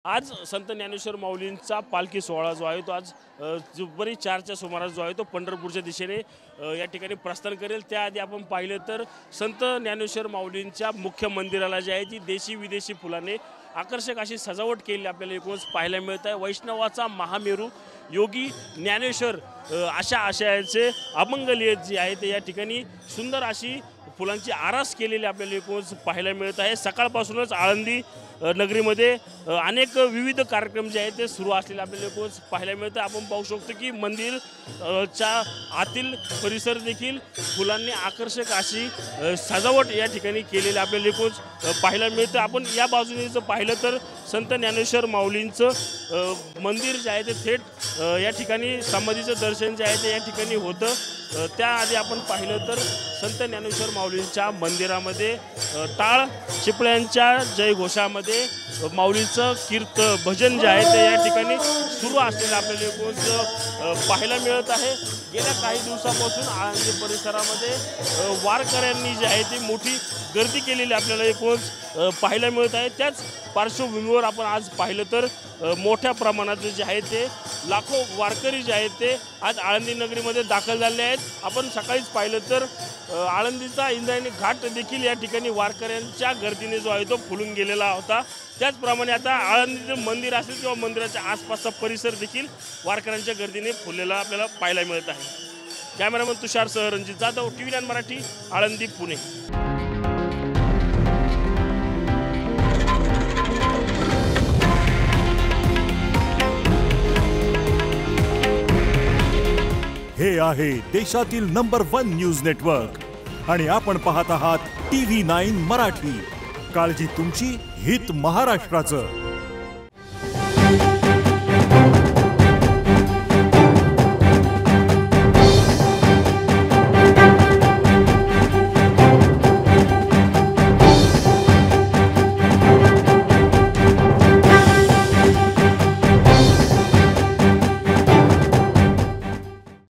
आज संत ज्ञानेश्वर माऊलींचा पालखी सोहळा जो आहे तो आज दुपारी 4च्या सुमारास जो आहे तो पंढरपूरच्या दिशेने या ठिकाणी प्रस्थान करेल। त्याआधी आपण पाहिलं तर संत ज्ञानेश्वर माऊलींच्या मुख्य मंदिराला जे आहे ती देशी विदेशी फुलाने आकर्षक अशी सजावट केली आपल्याला एकूणच पाहायला मिळत आहे। वैष्णवाचा महामेरू योगी ज्ञानेश्वर अशा आशयाचे अमंगलीय जे आहे ते या ठिकाणी सुंदर अशी फुलांची आरास केलेली आपल्याला एकूणच पाहायला मिळत आहे। सकाळपासूनच आळंदी नगरीमध्ये अनेक विविध कार्यक्रम जे आहेत ते सुरू असलेले आपल्याला एकूणच पाहायला मिळतं। आपण पाहू शकतो की मंदिर च्या आतील परिसर देखील फुलांनी आकर्षक अशी सजावट या ठिकाणी केलेली आपल्याला एकूणच पाहायला मिळतं। आपण या बाजूने जर पाहिलं तर संत ज्ञानेश्वर माऊलींचं मंदिर जे आहे ते थेट या ठिकाणी समाधीचं दर्शन जे आहे ते या ठिकाणी होतं। त्याआधी आपण पाहिलं तर संत ज्ञानेश्वर माऊलींच्या मंदिरामध्ये टाळ चिपळ्यांच्या जयघोषामध्ये माऊलीचं भजन जे आहे ते या ठिकाणी सुरू असलेलं आपल्याला एकूणच पाहायला मिळत आहे। गेल्या काही दिवसापासून आळंदी परिसरामध्ये वारकऱ्यांनी जे आहे ती मोठी गर्दी केलेली आपल्याला एकूणच पाहायला मिळत आहे। त्याच पार्श्वभूमीवर आपण आज पाहिलं तर मोठ्या प्रमाणात जे आहे ते लाखो वारकरी जे आहेत ते आज आळंदी नगरीमध्ये दाखल झाले आहेत। आपण सकाळीच पाहिलं तर आळंदीचा इंद्रायणी घाट देखील या ठिकाणी वारकऱ्यांच्या गर्दीने जो आहे तो फुलून गेलेला होता। त्याचप्रमाणे आता आळंदीचं मंदिर असेल किंवा मंदिराच्या आसपासचा परिसर देखील वारकऱ्यांच्या गर्दीने फुललेला आपल्याला पाहायला मिळत आहे। कॅमेरामन तुषार सह रणजित जाधव, TV9 मराठी, आळंदी, पुणे। हे आहे देशातील नंबर 1 न्यूज नेटवर्क आणि आपण पाहत आहात TV9 मराठी। काळजी तुमची, हित महाराष्ट्राचं।